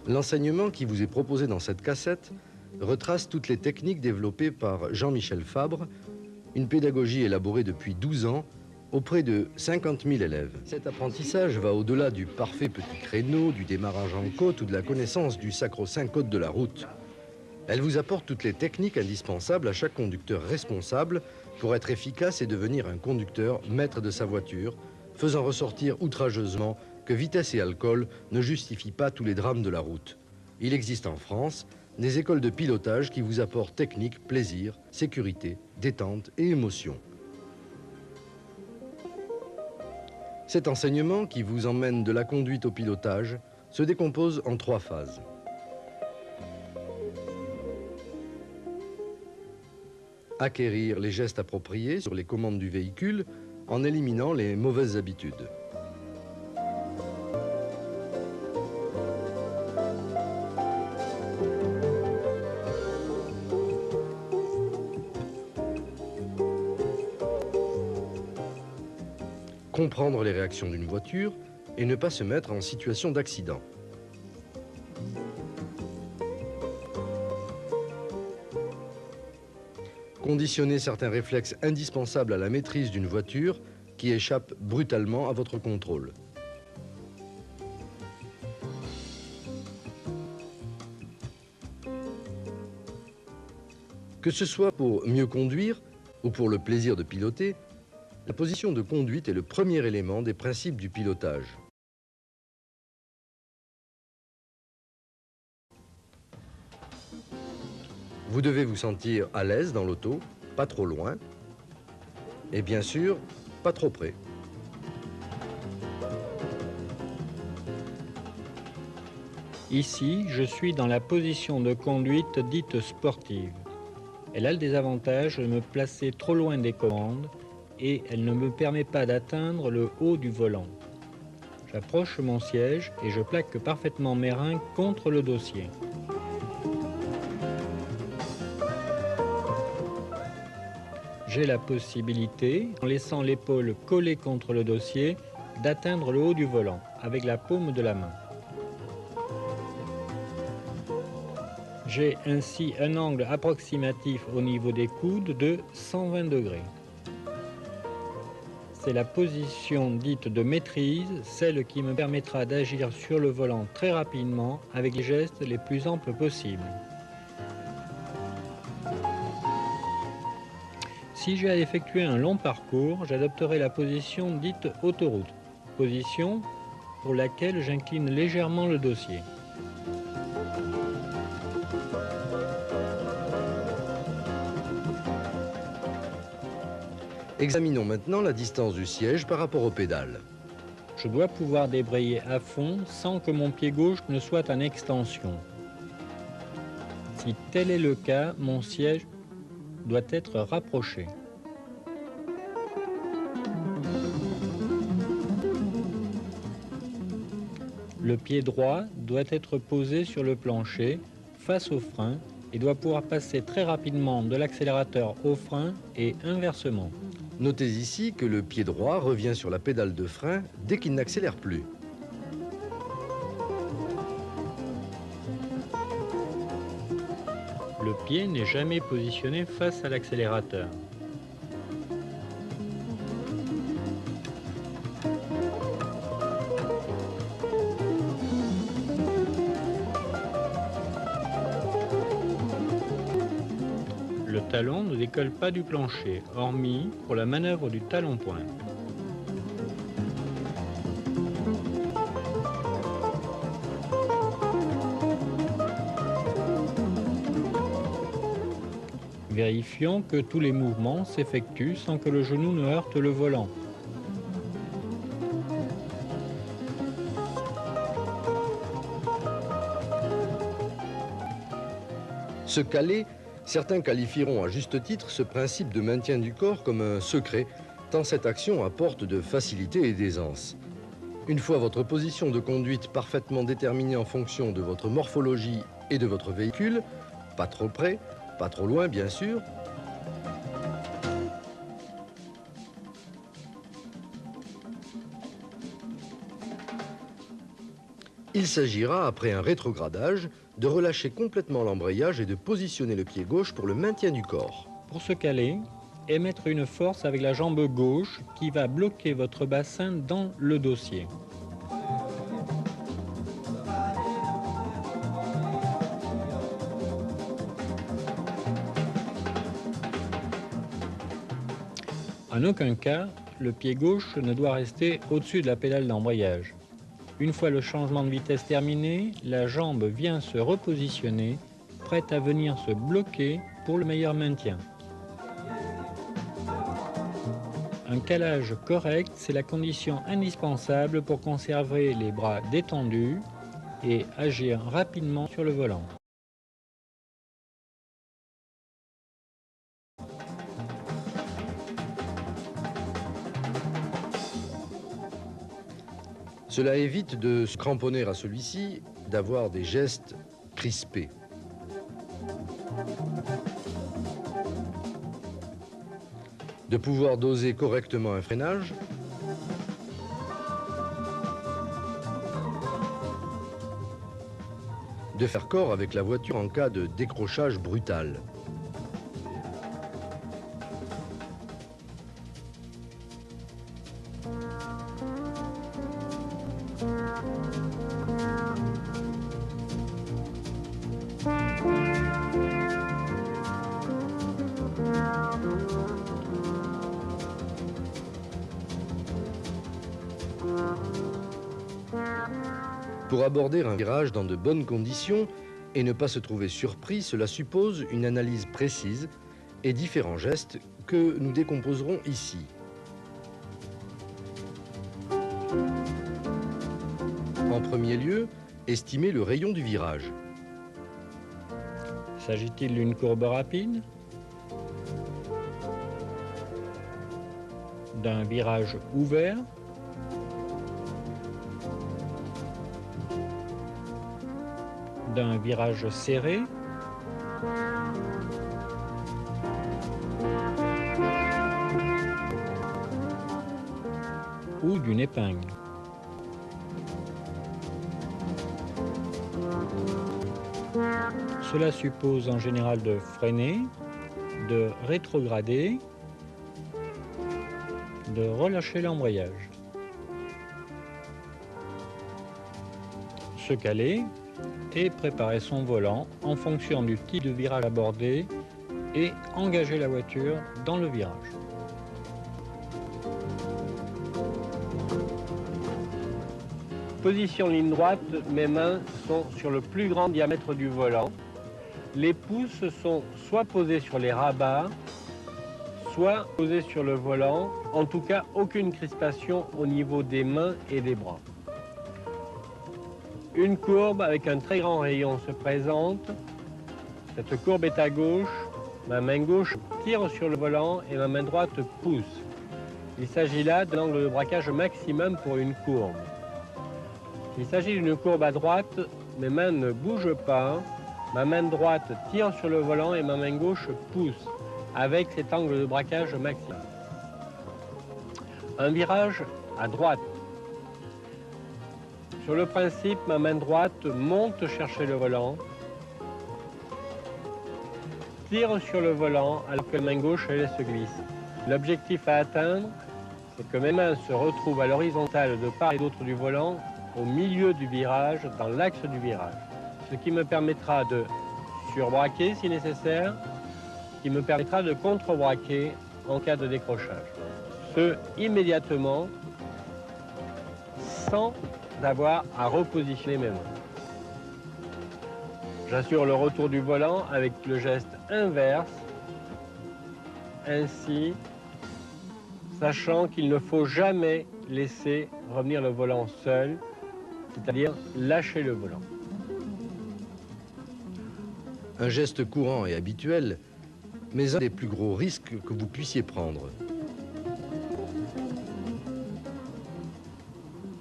L'enseignement qui vous est proposé dans cette cassette retrace toutes les techniques développées par Jean-Michel Fabre, une pédagogie élaborée depuis 12 ans auprès de 50 000 élèves. Cet apprentissage va au-delà du parfait petit créneau, du démarrage en côte ou de la connaissance du sacro-saint code de la route. Elle vous apporte toutes les techniques indispensables à chaque conducteur responsable pour être efficace et devenir un conducteur maître de sa voiture, faisant ressortir outrageusement que vitesse et alcool ne justifient pas tous les drames de la route. Il existe en France des écoles de pilotage qui vous apportent technique, plaisir, sécurité, détente et émotion. Cet enseignement qui vous emmène de la conduite au pilotage se décompose en 3 phases. Acquérir les gestes appropriés sur les commandes du véhicule en éliminant les mauvaises habitudes. Comprendre les réactions d'une voiture et ne pas se mettre en situation d'accident. Conditionner certains réflexes indispensables à la maîtrise d'une voiture qui échappe brutalement à votre contrôle. Que ce soit pour mieux conduire ou pour le plaisir de piloter, la position de conduite est le premier élément des principes du pilotage. Vous devez vous sentir à l'aise dans l'auto, pas trop loin, et bien sûr, pas trop près. Ici, je suis dans la position de conduite dite sportive. Elle a le désavantage de me placer trop loin des commandes et elle ne me permet pas d'atteindre le haut du volant. J'approche mon siège et je plaque parfaitement mes reins contre le dossier. J'ai la possibilité, en laissant l'épaule collée contre le dossier, d'atteindre le haut du volant avec la paume de la main. J'ai ainsi un angle approximatif au niveau des coudes de 120 degrés. C'est la position dite de maîtrise, celle qui me permettra d'agir sur le volant très rapidement avec les gestes les plus amples possibles. Si j'ai à effectuer un long parcours, j'adopterai la position dite autoroute, position pour laquelle j'incline légèrement le dossier. Examinons maintenant la distance du siège par rapport aux pédales. Je dois pouvoir débrayer à fond sans que mon pied gauche ne soit en extension. Si tel est le cas, mon siège doit être rapproché. Le pied droit doit être posé sur le plancher, face au frein, et doit pouvoir passer très rapidement de l'accélérateur au frein et inversement. Notez ici que le pied droit revient sur la pédale de frein dès qu'il n'accélère plus. Le pied n'est jamais positionné face à l'accélérateur. Le talon ne décolle pas du plancher, hormis pour la manœuvre du talon-point. Vérifions que tous les mouvements s'effectuent sans que le genou ne heurte le volant. Se caler, certains qualifieront à juste titre ce principe de maintien du corps comme un secret, tant cette action apporte de facilité et d'aisance. Une fois votre position de conduite parfaitement déterminée en fonction de votre morphologie et de votre véhicule, pas trop près, pas trop loin bien sûr, Il s'agira, après un rétrogradage, de relâcher complètement l'embrayage et de positionner le pied gauche pour le maintien du corps. Pour se caler, émettre une force avec la jambe gauche qui va bloquer votre bassin dans le dossier. En aucun cas, le pied gauche ne doit rester au-dessus de la pédale d'embrayage. Une fois le changement de vitesse terminé, la jambe vient se repositionner, prête à venir se bloquer pour le meilleur maintien. Un calage correct, c'est la condition indispensable pour conserver les bras détendus et agir rapidement sur le volant. Cela évite de se cramponner à celui-ci, d'avoir des gestes crispés. De pouvoir doser correctement un freinage. De faire corps avec la voiture en cas de décrochage brutal. Pour aborder un virage dans de bonnes conditions et ne pas se trouver surpris, cela suppose une analyse précise et différents gestes que nous décomposerons ici. En premier lieu, estimer le rayon du virage. S'agit-il d'une courbe rapide? D'un virage ouvert? D'un virage serré? Ou d'une épingle? Cela suppose en général de freiner, de rétrograder, de relâcher l'embrayage. Se caler et préparer son volant en fonction du type de virage abordé et engager la voiture dans le virage. Position ligne droite, mes mains sont sur le plus grand diamètre du volant. Les pouces sont soit posés sur les rabats, soit posés sur le volant. En tout cas, aucune crispation au niveau des mains et des bras. Une courbe avec un très grand rayon se présente. Cette courbe est à gauche. Ma main gauche tire sur le volant et ma main droite pousse. Il s'agit là de l'angle de braquage maximum pour une courbe. Il s'agit d'une courbe à droite. Mes mains ne bougent pas. Ma main droite tire sur le volant et ma main gauche pousse avec cet angle de braquage maximum. Un virage à droite. Sur le principe, ma main droite monte chercher le volant, tire sur le volant alors que la main gauche, elle se glisse. L'objectif à atteindre, c'est que mes mains se retrouvent à l'horizontale de part et d'autre du volant, au milieu du virage, dans l'axe du virage. Ce qui me permettra de surbraquer si nécessaire, qui me permettra de contre-braquer en cas de décrochage. Ce immédiatement, sans d'avoir à repositionner mes mains. J'assure le retour du volant avec le geste inverse, ainsi, sachant qu'il ne faut jamais laisser revenir le volant seul, c'est-à-dire lâcher le volant. Un geste courant et habituel, mais un des plus gros risques que vous puissiez prendre.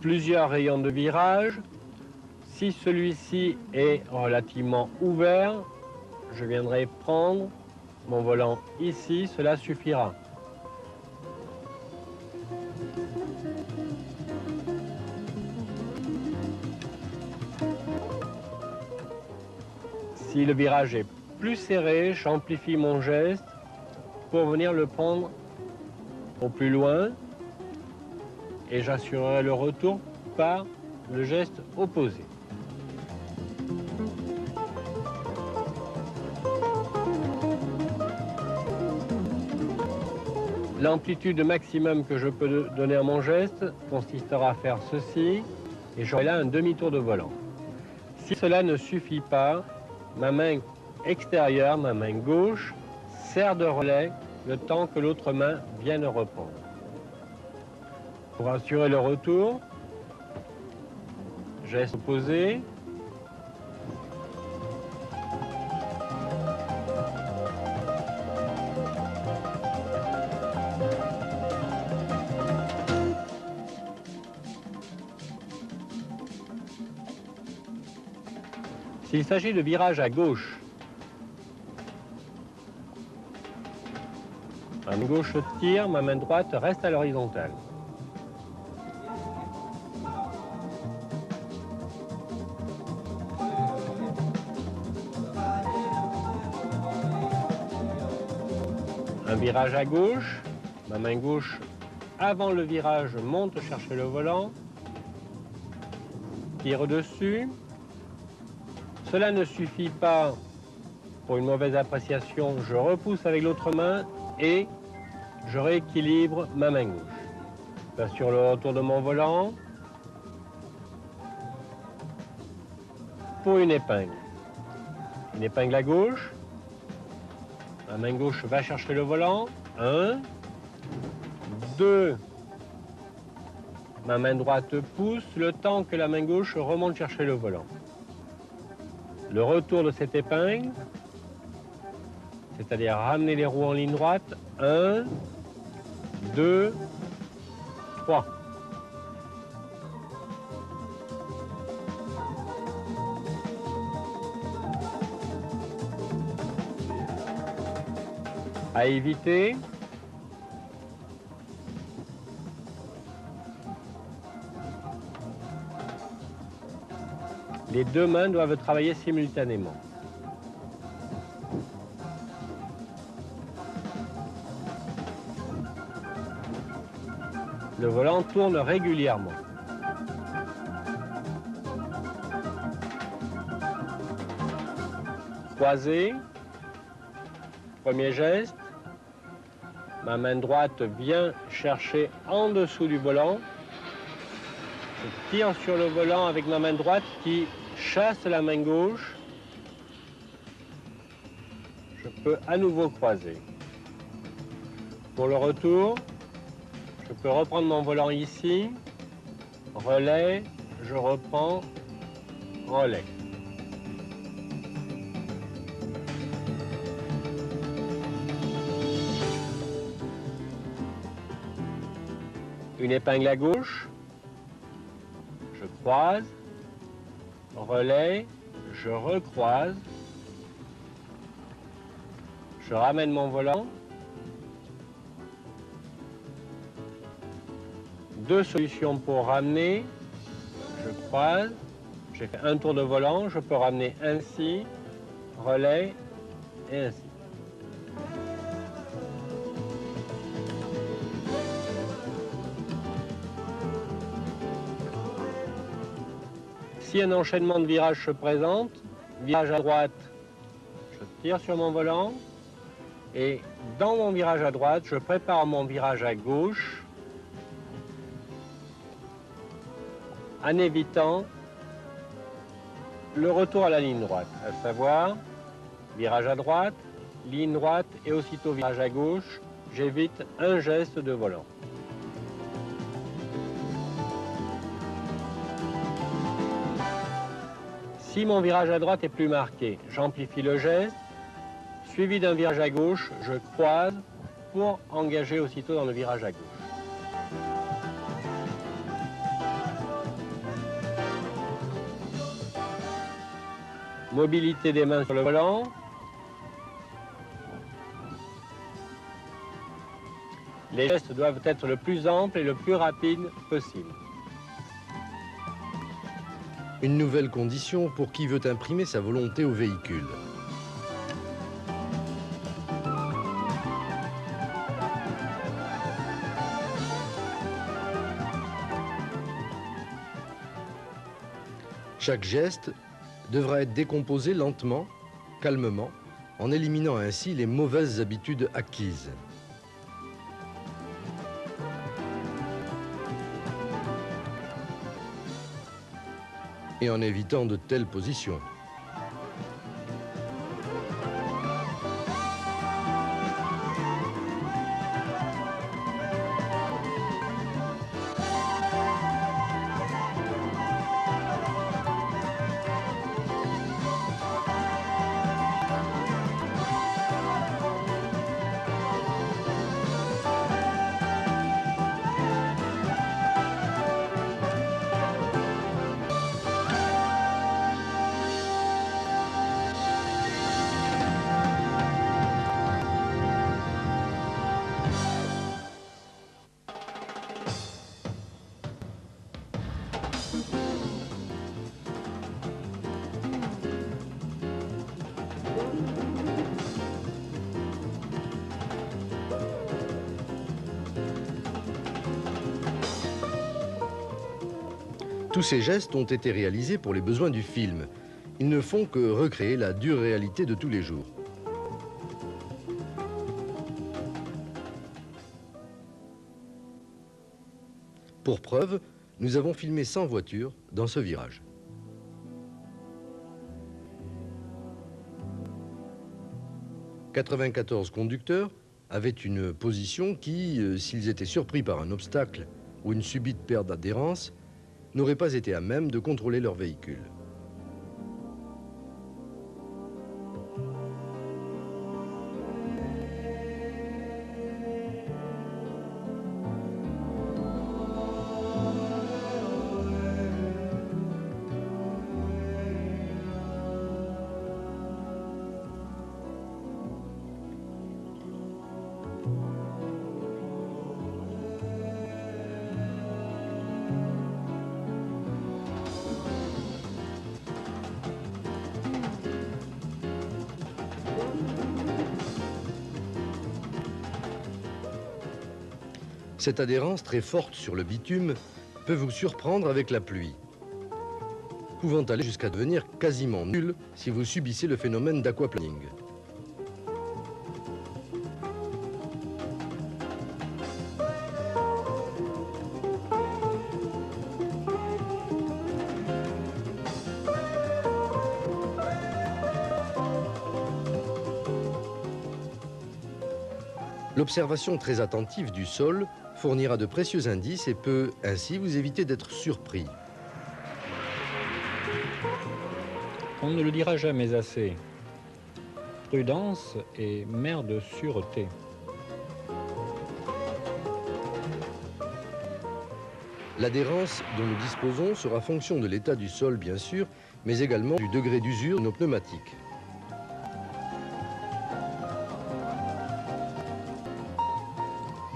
Plusieurs rayons de virage. Si celui-ci est relativement ouvert, je viendrai prendre mon volant ici, cela suffira. Si le virage est plus serré, j'amplifie mon geste pour venir le prendre au plus loin et j'assurerai le retour par le geste opposé. L'amplitude maximum que je peux donner à mon geste consistera à faire ceci et j'aurai là un demi-tour de volant. Si cela ne suffit pas, ma main extérieure, ma main gauche, sert de relais le temps que l'autre main vienne reprendre. Pour assurer le retour, geste opposé. S'il s'agit de virage à gauche, ma main gauche tire, ma main droite reste à l'horizontale. Un virage à gauche, ma main gauche avant le virage monte chercher le volant, tire dessus. Cela ne suffit pas pour une mauvaise appréciation, je repousse avec l'autre main et je rééquilibre ma main gauche. J'assure le retour de mon volant pour une épingle. Une épingle à gauche, ma main gauche va chercher le volant, 1, 2, ma main droite pousse le temps que la main gauche remonte chercher le volant. Le retour de cette épingle, c'est-à-dire ramener les roues en ligne droite, 1, 2, 3. À éviter, les deux mains doivent travailler simultanément. Le volant tourne régulièrement. Croisé, premier geste. Ma main droite vient chercher en dessous du volant. Je tire sur le volant avec ma main droite qui chasse la main gauche. Je peux à nouveau croiser. Pour le retour, je peux reprendre mon volant ici, relais, je reprends, relais. Une épingle à gauche, je croise, relais, je recroise, je ramène mon volant. Deux solutions pour ramener, je croise, j'ai fait un tour de volant, je peux ramener ainsi, relais et ainsi. Si un enchaînement de virages se présente, virage à droite, je tire sur mon volant et dans mon virage à droite, je prépare mon virage à gauche en évitant le retour à la ligne droite, à savoir virage à droite, ligne droite et aussitôt virage à gauche, j'évite un geste de volant. Si mon virage à droite est plus marqué, j'amplifie le geste, suivi d'un virage à gauche, je croise pour engager aussitôt dans le virage à gauche. Mobilité des mains sur le volant. Les gestes doivent être le plus amples et le plus rapides possible. Une nouvelle condition pour qui veut imprimer sa volonté au véhicule. Chaque geste devra être décomposé lentement, calmement, en éliminant ainsi les mauvaises habitudes acquises. Et en évitant de telles positions. Tous ces gestes ont été réalisés pour les besoins du film. Ils ne font que recréer la dure réalité de tous les jours. Pour preuve, nous avons filmé 100 voitures dans ce virage. « 94 conducteurs avaient une position qui, s'ils étaient surpris par un obstacle ou une subite perte d'adhérence, n'auraient pas été à même de contrôler leur véhicule. Cette adhérence très forte sur le bitume peut vous surprendre avec la pluie, pouvant aller jusqu'à devenir quasiment nulle si vous subissez le phénomène d'aquaplaning. L'observation très attentive du sol fournira de précieux indices et peut ainsi vous éviter d'être surpris. On ne le dira jamais assez. Prudence est mère de sûreté. L'adhérence dont nous disposons sera fonction de l'état du sol, bien sûr, mais également du degré d'usure de nos pneumatiques.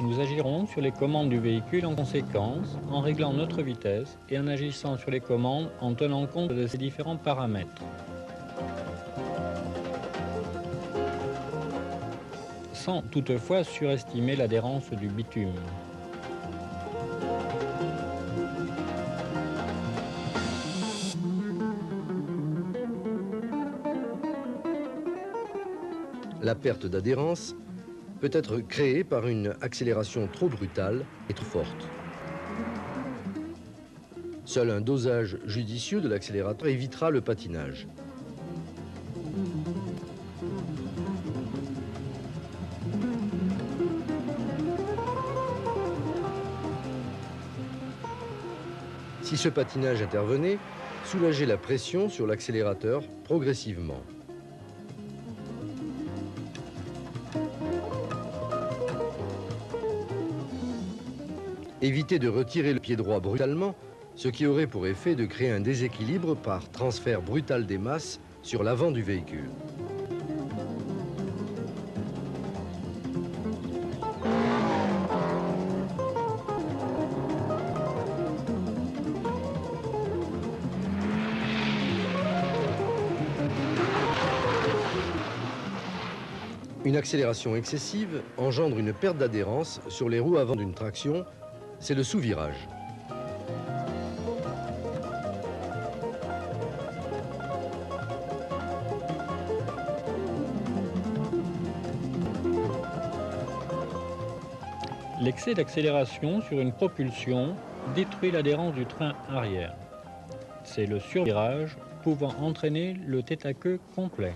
Nous agirons sur les commandes du véhicule en conséquence, en réglant notre vitesse et en agissant sur les commandes en tenant compte de ces différents paramètres. Sans toutefois surestimer l'adhérence du bitume. La perte d'adhérence peut être créée par une accélération trop brutale et trop forte. Seul un dosage judicieux de l'accélérateur évitera le patinage. Si ce patinage intervenait, soulagez la pression sur l'accélérateur progressivement. Évitez de retirer le pied droit brutalement, ce qui aurait pour effet de créer un déséquilibre par transfert brutal des masses sur l'avant du véhicule. Une accélération excessive engendre une perte d'adhérence sur les roues avant d'une traction, c'est le sous-virage. L'excès d'accélération sur une propulsion détruit l'adhérence du train arrière. C'est le survirage pouvant entraîner le tête-à-queue complet.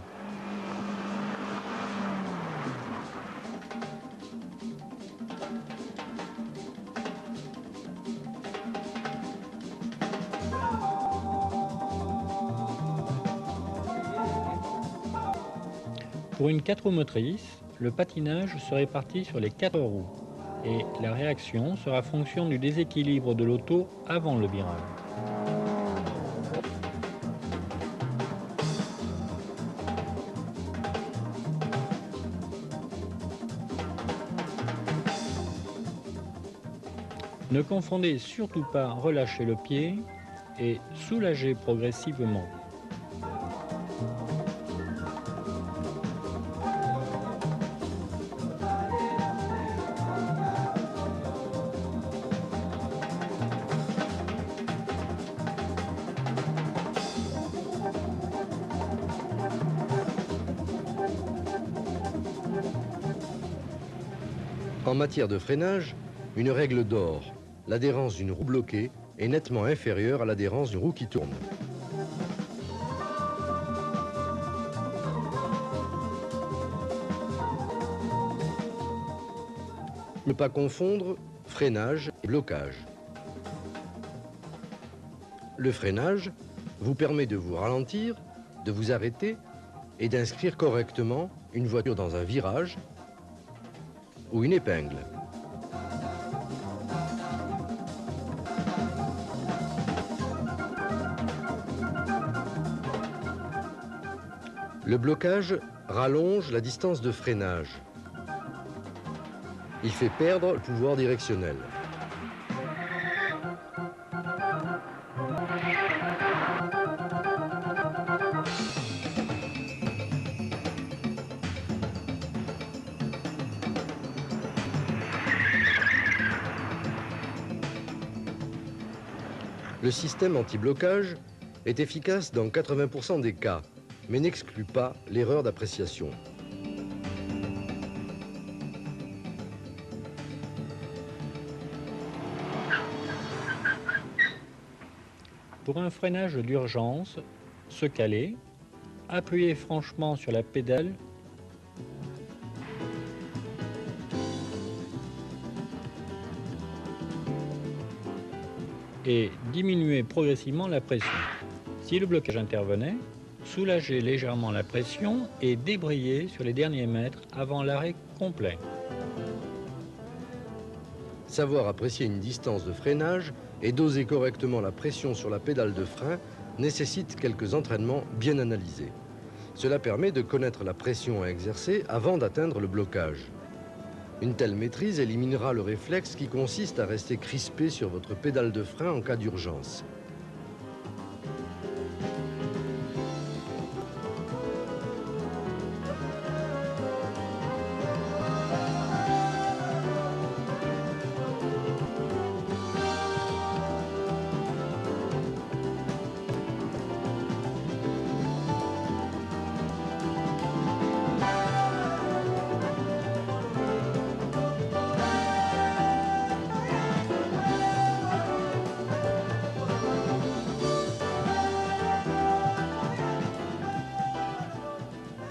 Pour une 4 roues motrices, le patinage se répartit sur les 4 roues et la réaction sera fonction du déséquilibre de l'auto avant le virage. Ne confondez surtout pas relâcher le pied et soulager progressivement. En matière de freinage, une règle d'or, l'adhérence d'une roue bloquée est nettement inférieure à l'adhérence d'une roue qui tourne. Ne pas confondre freinage et blocage. Le freinage vous permet de vous ralentir, de vous arrêter et d'inscrire correctement une voiture dans un virage ou une épingle. Le blocage rallonge la distance de freinage. Il fait perdre le pouvoir directionnel. Le système anti-blocage est efficace dans 80% des cas, mais n'exclut pas l'erreur d'appréciation. Pour un freinage d'urgence, se caler, appuyer franchement sur la pédale et diminuer progressivement la pression. Si le blocage intervenait, soulager légèrement la pression et débrayer sur les derniers mètres avant l'arrêt complet. Savoir apprécier une distance de freinage et doser correctement la pression sur la pédale de frein nécessite quelques entraînements bien analysés. Cela permet de connaître la pression à exercer avant d'atteindre le blocage. Une telle maîtrise éliminera le réflexe qui consiste à rester crispé sur votre pédale de frein en cas d'urgence.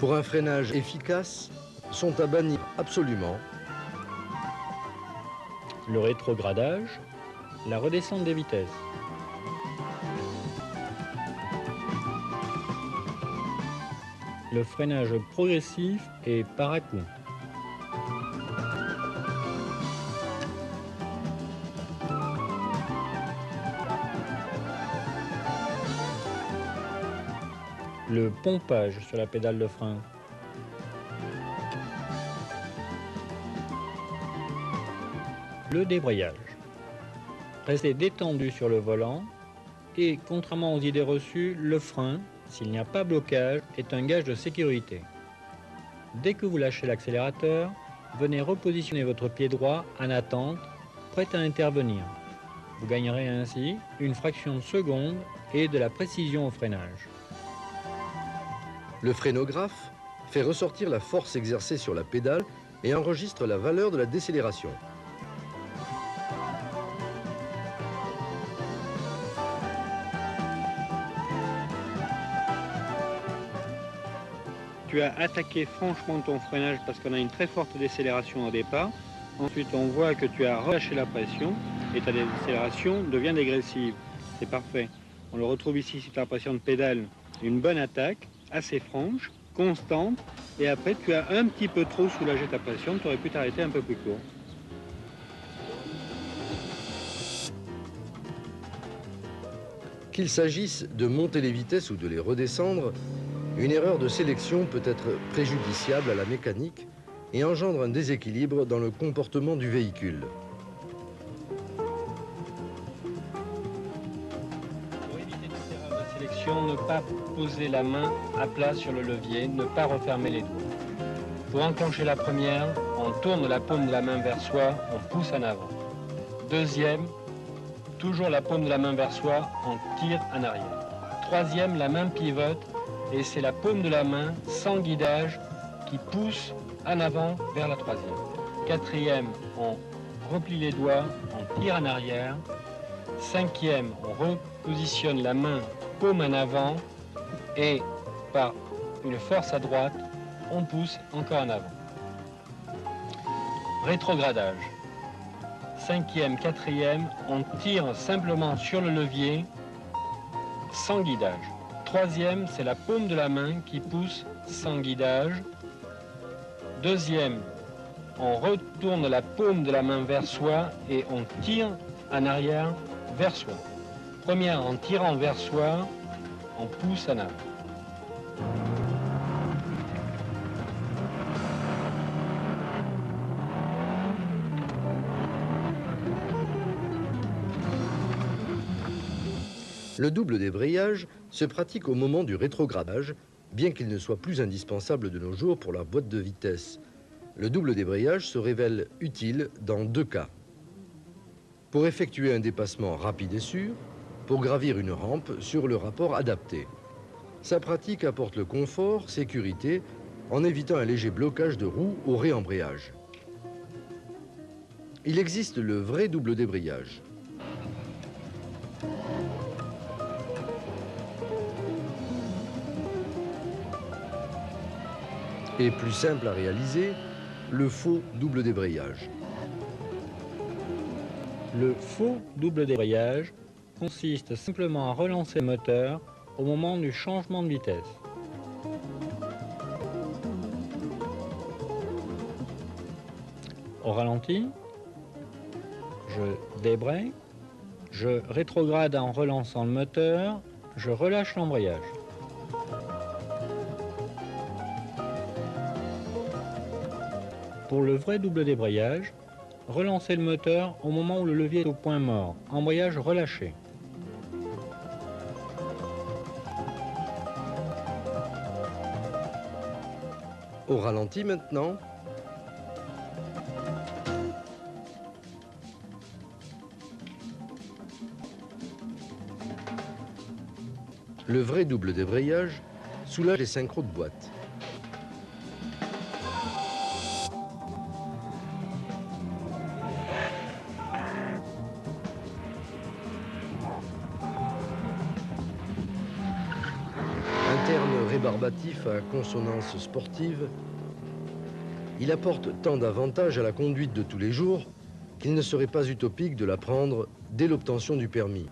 Pour un freinage efficace, sont à bannir absolument le rétrogradage, la redescente des vitesses, le freinage progressif et par à-coups, le pompage sur la pédale de frein, le débrayage. Restez détendu sur le volant et, contrairement aux idées reçues, le frein, s'il n'y a pas blocage, est un gage de sécurité. Dès que vous lâchez l'accélérateur, venez repositionner votre pied droit en attente, prêt à intervenir. Vous gagnerez ainsi une fraction de seconde et de la précision au freinage. Le frénographe fait ressortir la force exercée sur la pédale et enregistre la valeur de la décélération. Tu as attaqué franchement ton freinage parce qu'on a une très forte décélération au départ. Ensuite, on voit que tu as relâché la pression et ta décélération devient dégressive. C'est parfait. On le retrouve ici sur ta pression de pédale. Une bonne attaque, assez franche, constante. Et après, tu as un petit peu trop soulagé ta pression. Tu aurais pu t'arrêter un peu plus court. Qu'il s'agisse de monter les vitesses ou de les redescendre, une erreur de sélection peut être préjudiciable à la mécanique et engendre un déséquilibre dans le comportement du véhicule. Pour éviter toute erreur de sélection, ne pas poser la main à plat sur le levier, ne pas refermer les doigts. Pour enclencher la première, on tourne la paume de la main vers soi, on pousse en avant. Deuxième, toujours la paume de la main vers soi, on tire en arrière. Troisième, la main pivote et c'est la paume de la main sans guidage qui pousse en avant vers la troisième. Quatrième, on replie les doigts, on tire en arrière. Cinquième, on repositionne la main paume en avant et par une force à droite, on pousse encore en avant. Rétrogradage. Cinquième, quatrième, on tire simplement sur le levier sans guidage. Troisième, c'est la paume de la main qui pousse sans guidage. Deuxième, on retourne la paume de la main vers soi et on tire en arrière vers soi. Première, en tirant vers soi, on pousse en avant. Le double débrayage se pratique au moment du rétrogradage, bien qu'il ne soit plus indispensable de nos jours pour la boîte de vitesse. Le double débrayage se révèle utile dans deux cas. Pour effectuer un dépassement rapide et sûr, pour gravir une rampe sur le rapport adapté. Sa pratique apporte le confort, sécurité, en évitant un léger blocage de roue au réembrayage. Il existe le vrai double débrayage. Et plus simple à réaliser, le faux double débrayage. Le faux double débrayage consiste simplement à relancer le moteur au moment du changement de vitesse. Au ralenti, je débraye, je rétrograde en relançant le moteur, je relâche l'embrayage. Pour le vrai double débrayage, relancez le moteur au moment où le levier est au point mort, embrayage relâché. Au ralenti maintenant, le vrai double débrayage soulage les synchros de boîte. Un terme rébarbatif à consonance sportive, il apporte tant d'avantages à la conduite de tous les jours qu'il ne serait pas utopique de l'apprendre dès l'obtention du permis.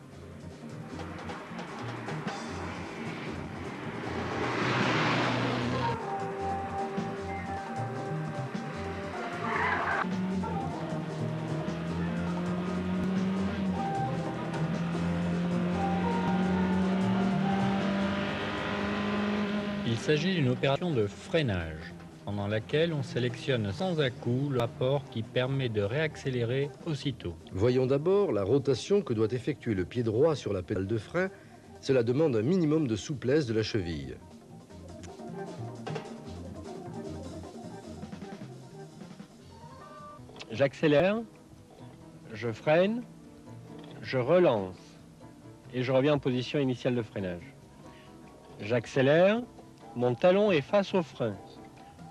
Il s'agit d'une opération de freinage, pendant laquelle on sélectionne sans à-coup le rapport qui permet de réaccélérer aussitôt. Voyons d'abord la rotation que doit effectuer le pied droit sur la pédale de frein. Cela demande un minimum de souplesse de la cheville. J'accélère, je freine, je relance et je reviens en position initiale de freinage. J'accélère, mon talon est face au frein.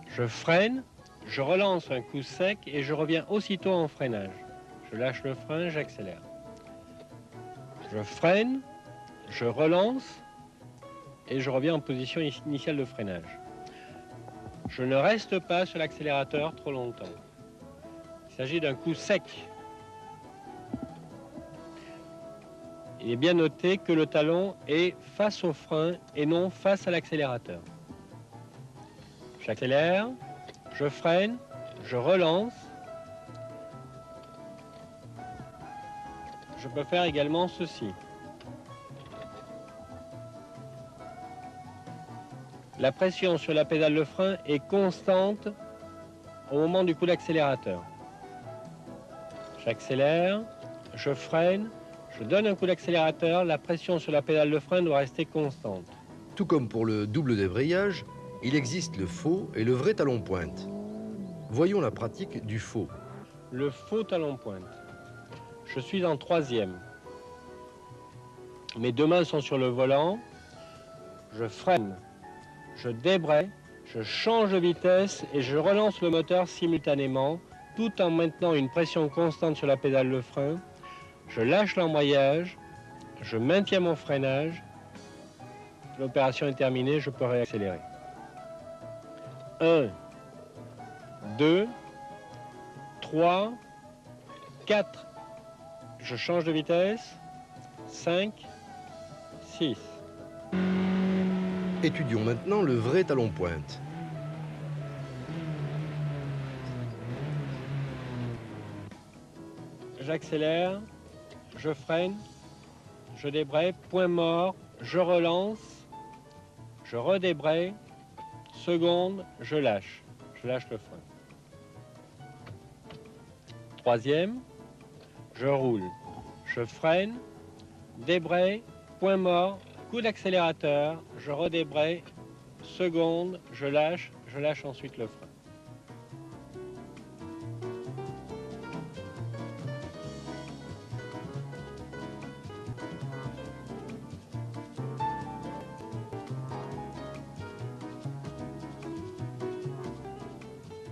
Je freine, je relance un coup sec et je reviens aussitôt en freinage. Je lâche le frein, j'accélère. Je freine, je relance et je reviens en position initiale de freinage. Je ne reste pas sur l'accélérateur trop longtemps. Il s'agit d'un coup sec. Il est bien noté que le talon est face au frein et non face à l'accélérateur. J'accélère, je freine, je relance. Je peux faire également ceci. La pression sur la pédale de frein est constante au moment du coup d'accélérateur. J'accélère, je freine, je donne un coup d'accélérateur, la pression sur la pédale de frein doit rester constante. Tout comme pour le double débrayage, il existe le faux et le vrai talon-pointe. Voyons la pratique du faux. Le faux talon-pointe. Je suis en troisième. Mes deux mains sont sur le volant. Je freine, je débraye, je change de vitesse et je relance le moteur simultanément, tout en maintenant une pression constante sur la pédale de frein. Je lâche l'embrayage, je maintiens mon freinage. L'opération est terminée, je peux réaccélérer. 1, 2, 3, 4. Je change de vitesse. 5, 6. Étudions maintenant le vrai talon-pointe. J'accélère, je freine, je débraye, point mort, je relance, je redébraye, seconde, je lâche le frein. Troisième, je roule, je freine, débraye, point mort, coup d'accélérateur, je redébraye, seconde, je lâche ensuite le frein.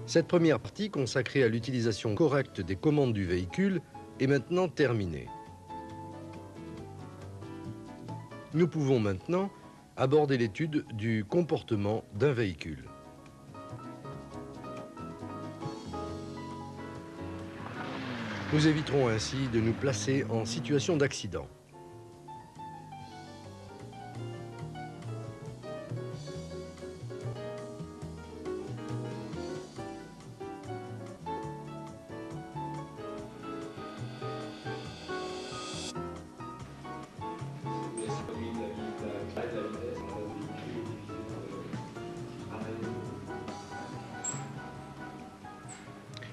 Cette première partie consacrée à l'utilisation correcte des commandes du véhicule est maintenant terminée. Nous pouvons maintenant aborder l'étude du comportement d'un véhicule. Nous éviterons ainsi de nous placer en situation d'accident.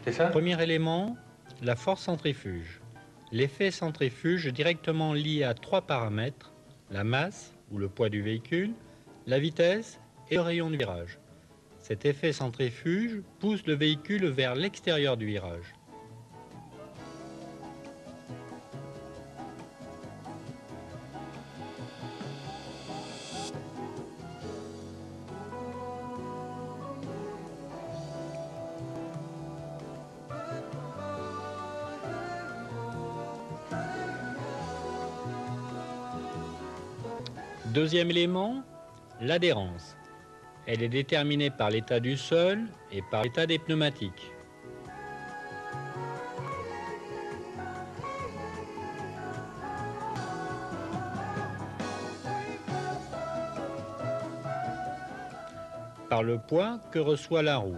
C'est ça ? Premier élément, la force centrifuge. L'effet centrifuge est directement lié à trois paramètres, la masse ou le poids du véhicule, la vitesse et le rayon du virage. Cet effet centrifuge pousse le véhicule vers l'extérieur du virage. Deuxième élément, l'adhérence. Elle est déterminée par l'état du sol et par l'état des pneumatiques. Par le poids que reçoit la roue.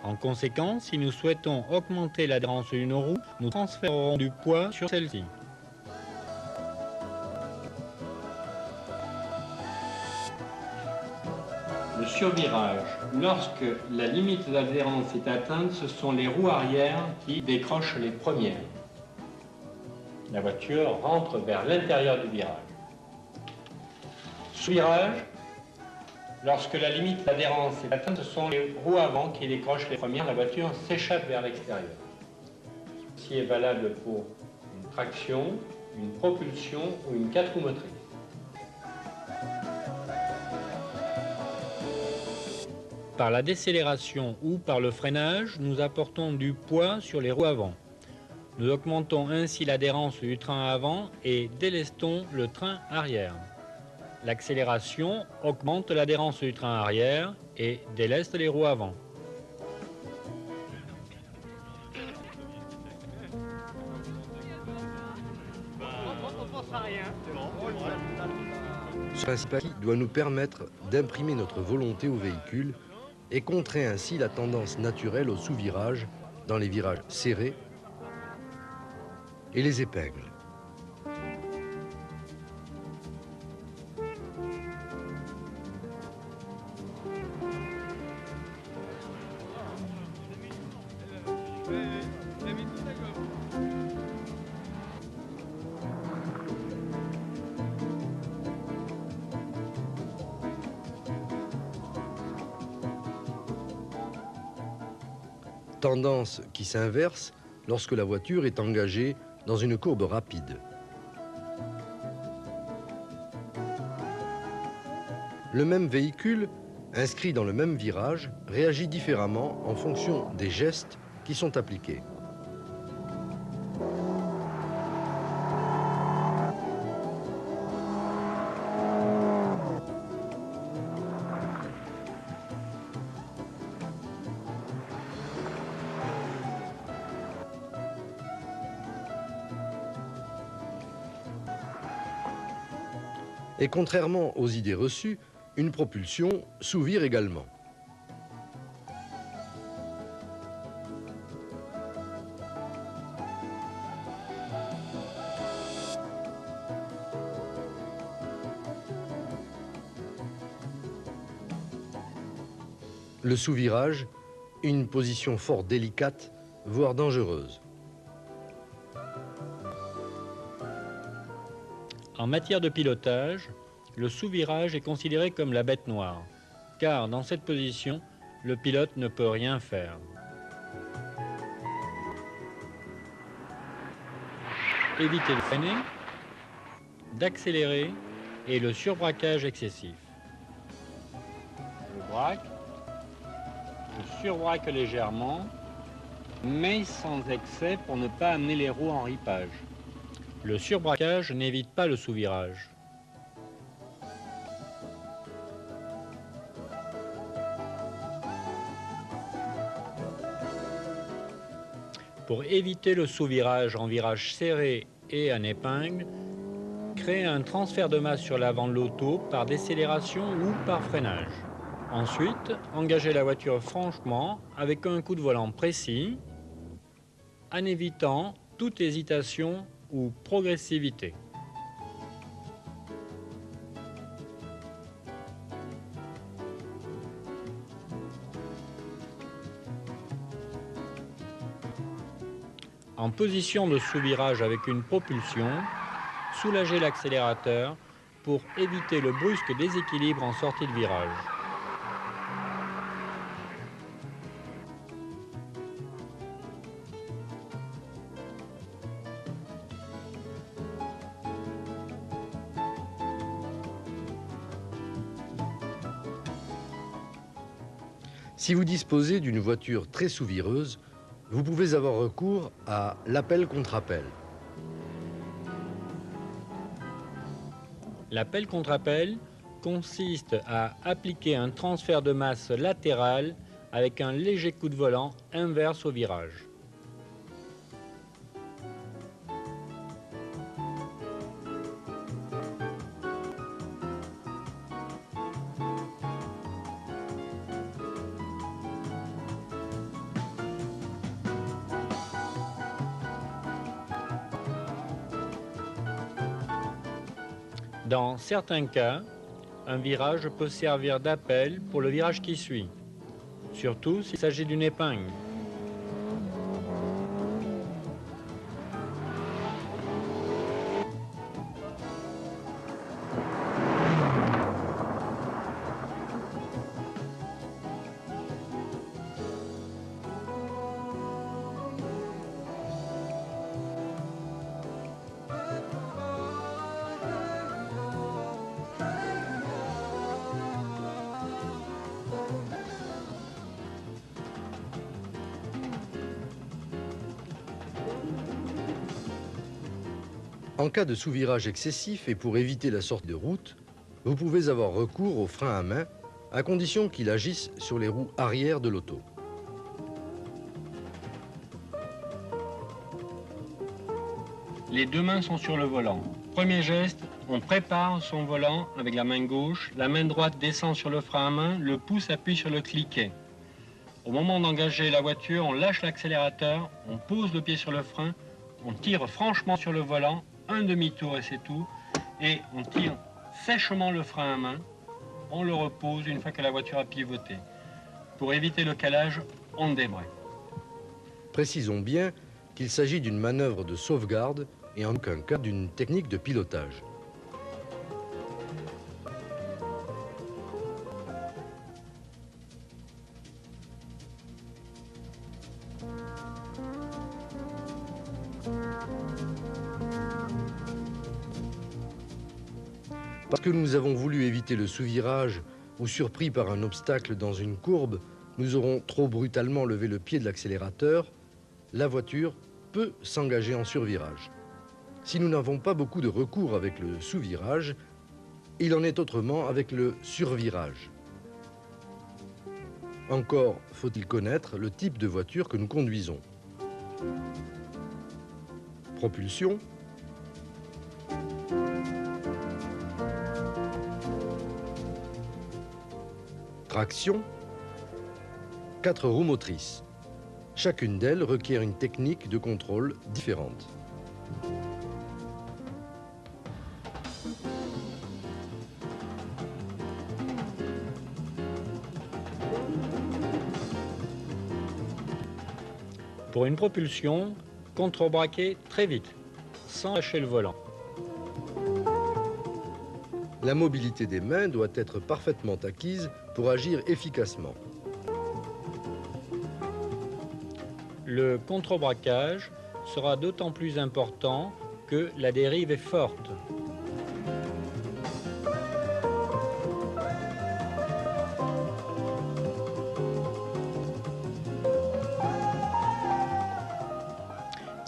En conséquence, si nous souhaitons augmenter l'adhérence d'une roue, nous transférerons du poids sur celle-ci. Le survirage. Lorsque la limite d'adhérence est atteinte, ce sont les roues arrière qui décrochent les premières. La voiture rentre vers l'intérieur du virage. Sous-virage. Lorsque la limite d'adhérence est atteinte, ce sont les roues avant qui décrochent les premières. La voiture s'échappe vers l'extérieur. Ceci est valable pour une traction, une propulsion ou une 4 roues motrices. Par la décélération ou par le freinage, nous apportons du poids sur les roues avant. Nous augmentons ainsi l'adhérence du train avant et délestons le train arrière. L'accélération augmente l'adhérence du train arrière et déleste les roues avant. Ce principe acquis doit nous permettre d'imprimer notre volonté au véhicule et contrer ainsi la tendance naturelle au sous-virage dans les virages serrés et les épingles. Tendance qui s'inverse lorsque la voiture est engagée dans une courbe rapide. Le même véhicule, inscrit dans le même virage, réagit différemment en fonction des gestes qui sont appliqués. Et contrairement aux idées reçues, une propulsion sous-vire également. Le sous-virage, une position fort délicate, voire dangereuse. En matière de pilotage, le sous-virage est considéré comme la bête noire, car dans cette position, le pilote ne peut rien faire. Éviter de freiner, d'accélérer et le surbraquage excessif. Je braque, je surbraque légèrement, mais sans excès pour ne pas amener les roues en ripage. Le surbraquage n'évite pas le sous-virage. Pour éviter le sous-virage en virage serré et en épingle, créez un transfert de masse sur l'avant de l'auto par décélération ou par freinage. Ensuite, engagez la voiture franchement avec un coup de volant précis, en évitant toute hésitation ou progressivité. En position de sous-virage avec une propulsion, soulagez l'accélérateur pour éviter le brusque déséquilibre en sortie de virage. Si vous disposez d'une voiture très sous-vireuse, vous pouvez avoir recours à l'appel contre appel. L'appel contre appel consiste à appliquer un transfert de masse latéral avec un léger coup de volant inverse au virage. Dans certains cas, un virage peut servir d'appel pour le virage qui suit, surtout s'il s'agit d'une épingle. En cas de sous-virage excessif et pour éviter la sortie de route, vous pouvez avoir recours au frein à main, à condition qu'il agisse sur les roues arrière de l'auto. Les deux mains sont sur le volant. Premier geste, on prépare son volant avec la main gauche, la main droite descend sur le frein à main, le pouce appuie sur le cliquet. Au moment d'engager la voiture, on lâche l'accélérateur, on pose le pied sur le frein, on tire franchement sur le volant, un demi-tour et c'est tout, et on tire sèchement le frein à main, on le repose une fois que la voiture a pivoté. Pour éviter le calage, on débraye. Précisons bien qu'il s'agit d'une manœuvre de sauvegarde et en aucun cas d'une technique de pilotage. Parce que nous avons voulu éviter le sous-virage ou surpris par un obstacle dans une courbe, nous aurons trop brutalement levé le pied de l'accélérateur, la voiture peut s'engager en survirage. Si nous n'avons pas beaucoup de recours avec le sous-virage, il en est autrement avec le survirage. Encore faut-il connaître le type de voiture que nous conduisons. Propulsion, traction, 4 roues motrices. Chacune d'elles requiert une technique de contrôle différente. Pour une propulsion, contrebraquer très vite, sans lâcher le volant. La mobilité des mains doit être parfaitement acquise pour agir efficacement. Le contrebraquage sera d'autant plus important que la dérive est forte.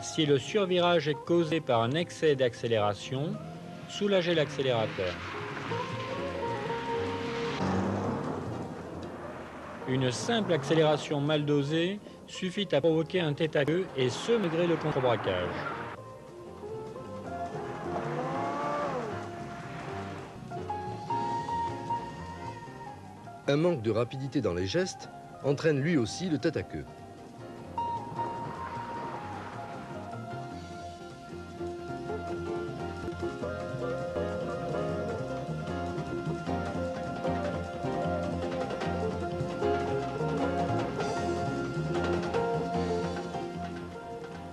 Si le survirage est causé par un excès d'accélération, soulagez l'accélérateur. Une simple accélération mal dosée suffit à provoquer un tête-à-queue et ce malgré le contrebraquage. Un manque de rapidité dans les gestes entraîne lui aussi le tête-à-queue.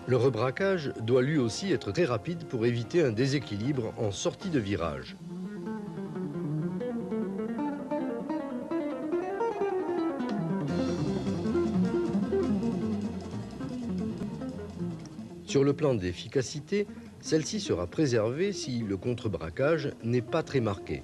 Le rebraquage doit lui aussi être très rapide pour éviter un déséquilibre en sortie de virage. Sur le plan de l'efficacité, celle-ci sera préservée si le contrebraquage n'est pas très marqué.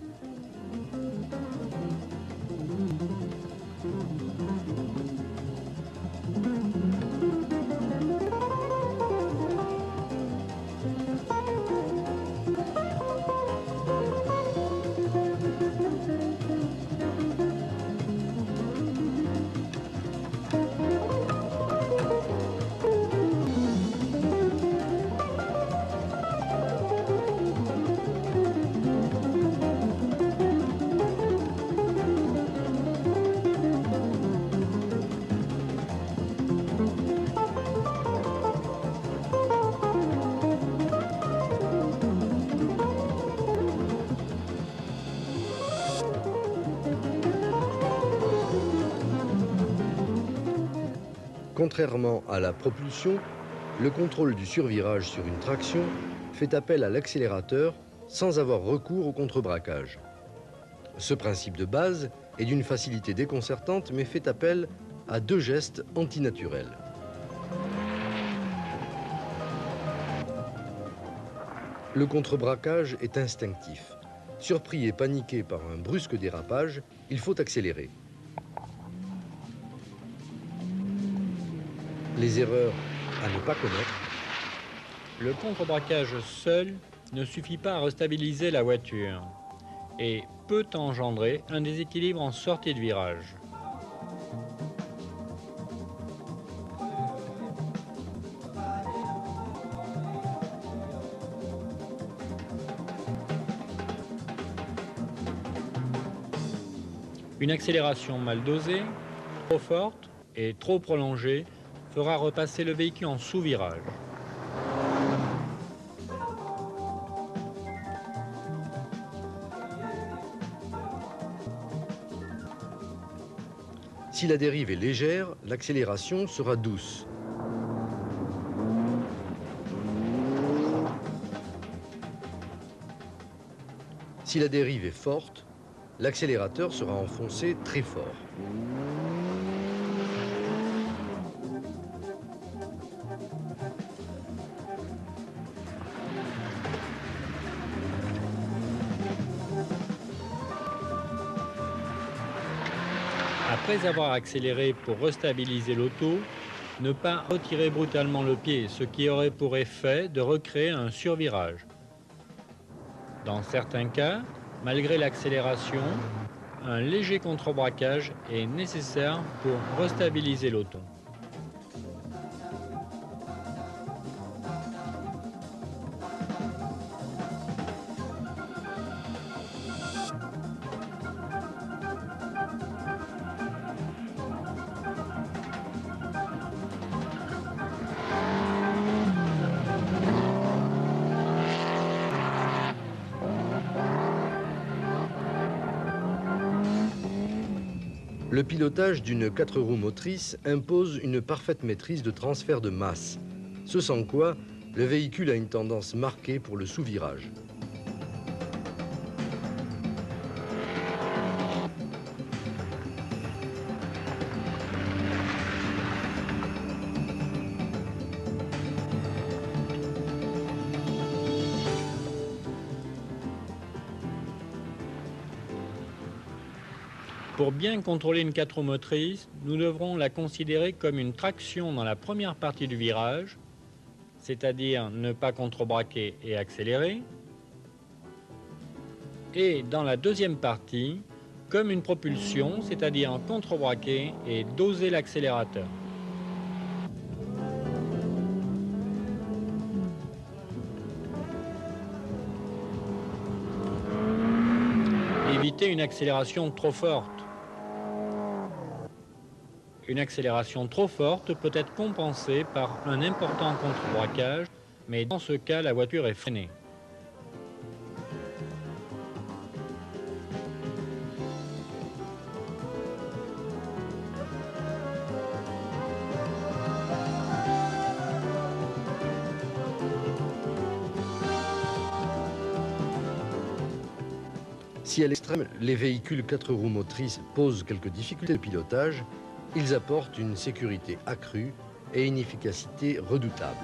Contrairement à la propulsion, le contrôle du survirage sur une traction fait appel à l'accélérateur sans avoir recours au contrebraquage. Ce principe de base est d'une facilité déconcertante mais fait appel à 2 gestes antinaturels. Le contrebraquage est instinctif. Surpris et paniqué par un brusque dérapage, il faut accélérer. Les erreurs à ne pas commettre. Le contrebraquage seul ne suffit pas à restabiliser la voiture et peut engendrer un déséquilibre en sortie de virage. Une accélération mal dosée, trop forte et trop prolongée fera repasser le véhicule en sous-virage. Si la dérive est légère, l'accélération sera douce. Si la dérive est forte, l'accélérateur sera enfoncé très fort. Après avoir accéléré pour restabiliser l'auto, ne pas retirer brutalement le pied, ce qui aurait pour effet de recréer un survirage. Dans certains cas, malgré l'accélération, un léger contre-braquage est nécessaire pour restabiliser l'auto. Le pilotage d'une 4 roues motrices impose une parfaite maîtrise de transfert de masse, ce sans quoi le véhicule a une tendance marquée pour le sous-virage. Pour bien contrôler une 4 roues motrices, nous devrons la considérer comme une traction dans la première partie du virage, c'est-à-dire ne pas contrebraquer et accélérer, et dans la deuxième partie, comme une propulsion, c'est-à-dire contrebraquer et doser l'accélérateur. Éviter une accélération trop forte. Une accélération trop forte peut être compensée par un important contre-braquage, mais dans ce cas, la voiture est freinée. Si à l'extrême, les véhicules 4 roues motrices posent quelques difficultés de pilotage, ils apportent une sécurité accrue et une efficacité redoutable.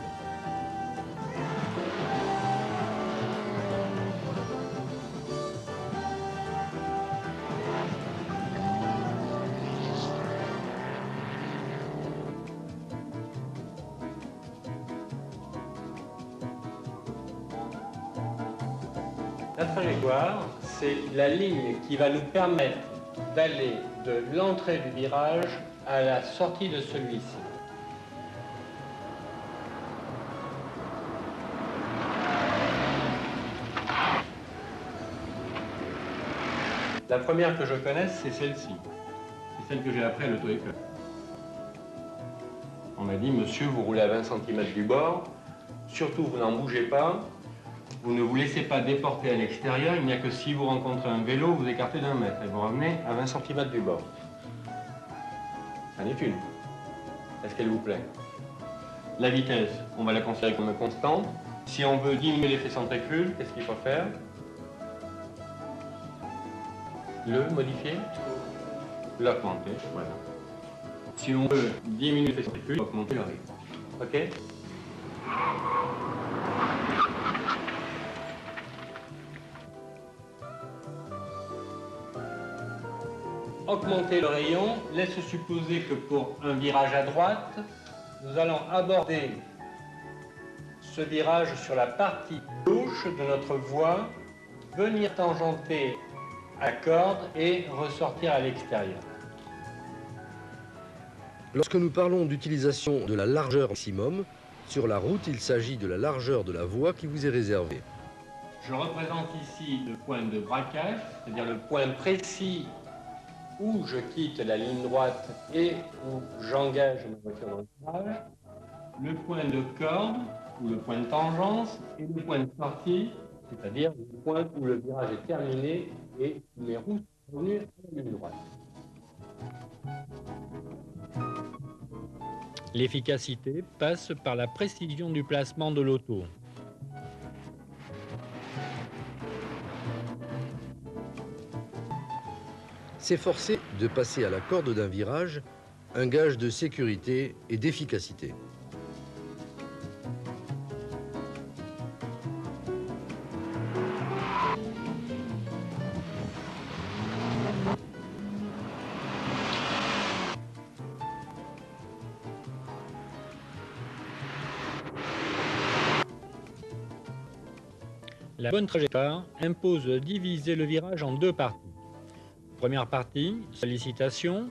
La trajectoire, c'est la ligne qui va nous permettre d'aller de l'entrée du virage à la sortie de celui-ci. La première que je connaisse, c'est celle-ci. C'est celle que j'ai appris à l'auto-école. On m'a dit, monsieur, vous roulez à 20 cm du bord, surtout vous n'en bougez pas, vous ne vous laissez pas déporter à l'extérieur, il n'y a que si vous rencontrez un vélo, vous écartez d'1 mètre et vous revenez à 20 cm du bord. C'en est une. Est-ce qu'elle vous plaît? La vitesse, on va la considérer comme constante. Si on veut diminuer l'effet centrifuge, qu'est-ce qu'il faut faire? Le modifier? L'augmenter, voilà. Si on veut diminuer l'effet centrifuge, augmenter le rythme. OK? Augmenter le rayon laisse supposer que pour un virage à droite, nous allons aborder ce virage sur la partie gauche de notre voie, venir tangenter à la corde et ressortir à l'extérieur. Lorsque nous parlons d'utilisation de la largeur maximum, sur la route, il s'agit de la largeur de la voie qui vous est réservée. Je représente ici le point de braquage, c'est-à-dire le point précis où je quitte la ligne droite et où j'engage ma voiture dans le virage, le point de corde ou le point de tangence et le point de sortie, c'est-à-dire le point où le virage est terminé et où mes roues sont venues à la ligne droite. L'efficacité passe par la précision du placement de l'auto. S'efforcer de passer à la corde d'un virage, un gage de sécurité et d'efficacité. La bonne trajectoire impose de diviser le virage en deux parties. Première partie, sollicitation,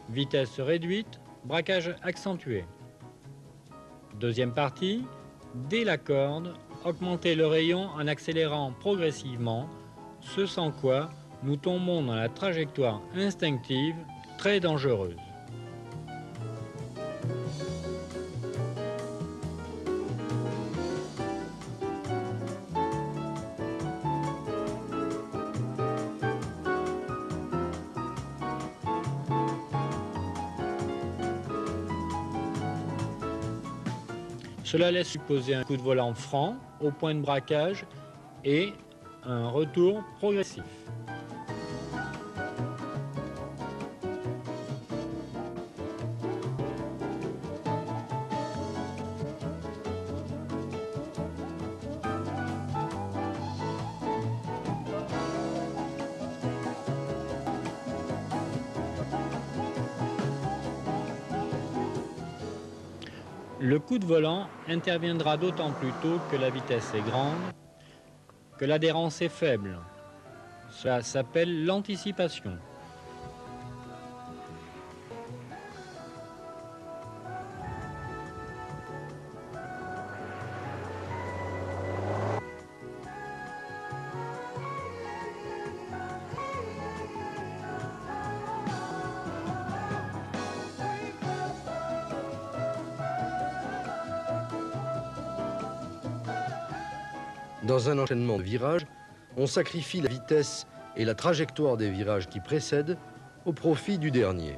vitesse réduite, braquage accentué. Deuxième partie, dès la corde, augmenter le rayon en accélérant progressivement, ce sans quoi nous tombons dans la trajectoire instinctive très dangereuse. Cela laisse supposer un coup de volant franc au point de braquage et un retour progressif. Le coup de volant interviendra d'autant plus tôt que la vitesse est grande, que l'adhérence est faible. Cela s'appelle l'anticipation. Dans un enchaînement de virages, on sacrifie la vitesse et la trajectoire des virages qui précèdent au profit du dernier.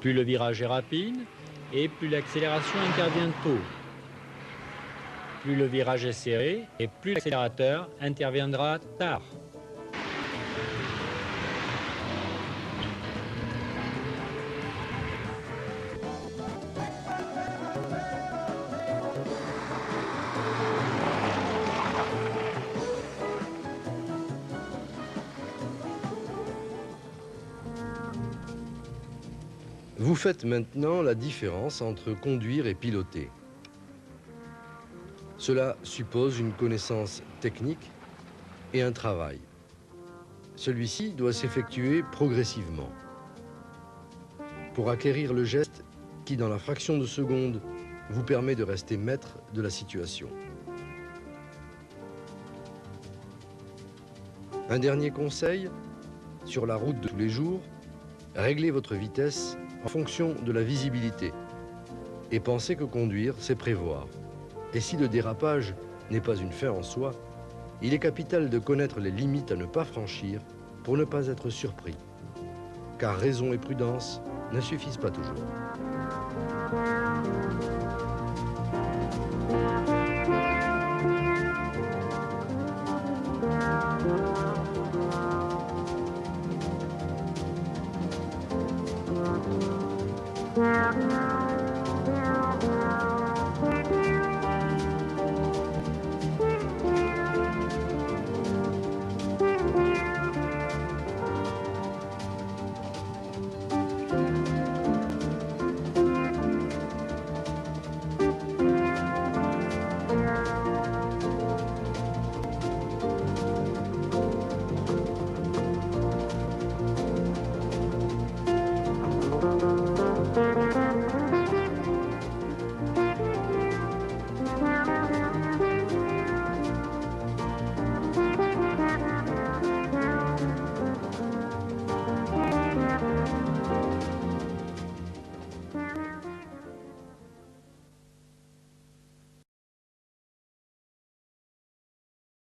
Plus le virage est rapide et plus l'accélération intervient tôt. Plus le virage est serré et plus l'accélérateur interviendra tard. Vous faites maintenant la différence entre conduire et piloter. Cela suppose une connaissance technique et un travail. Celui-ci doit s'effectuer progressivement. Pour acquérir le geste qui, dans la fraction de seconde, vous permet de rester maître de la situation. Un dernier conseil, sur la route de tous les jours, réglez votre vitesse en fonction de la visibilité. Et pensez que conduire, c'est prévoir. Et si le dérapage n'est pas une fin en soi, il est capital de connaître les limites à ne pas franchir pour ne pas être surpris. Car raison et prudence ne suffisent pas toujours. Yeah.